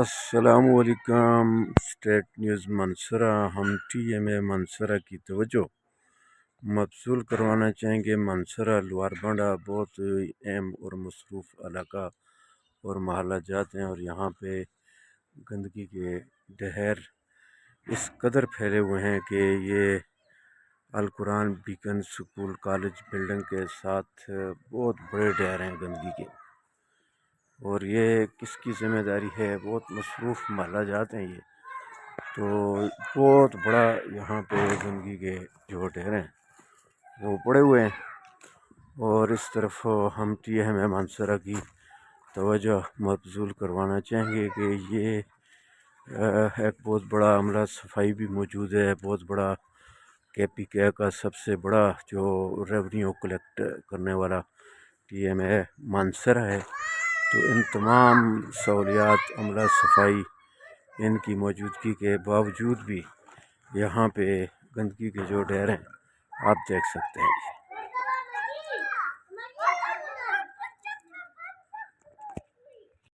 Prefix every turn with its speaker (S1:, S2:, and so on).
S1: السلام علیکم۔ State news منصورہ، ہم ٹی ایم اے منصورہ کی توجہ مبذول کروانا چاہیں گے۔ منصورہ لوار بانڈہ بہت اہم اور مصروف علاقہ اور محلہ جات ہیں، اور یہاں پہ گندگی کے ڈھیر اس قدر پھیلے ہوئے ہیں کہ یہ القرآن بیکن سکول کالج بلڈنگ کے ساتھ بہت بڑے ڈھیر ہیں گندگی کے، اور یہ کس کی ذمہ داری ہے؟ بہت مصروف محلہ جات ہیں یہ، تو بہت بڑا یہاں پہ گندگی کے جو ڈھیر ہیں وہ پڑے ہوئے ہیں، اور اس طرف ہم ٹی ایم اے منصورہ کی توجہ مبذول کروانا چاہیں گے کہ یہ ایک بہت بڑا عملہ صفائی بھی موجود ہے، بہت بڑا کے پی کے کا سب سے بڑا جو ریونیو کلیکٹ کرنے والا ٹی ایم اے منصورہ ہے، تو ان تمام سہولیات عملہ صفائی ان کی موجودگی کے باوجود بھی یہاں پہ گندگی کے جو ڈھیر ہیں آپ دیکھ سکتے ہیں۔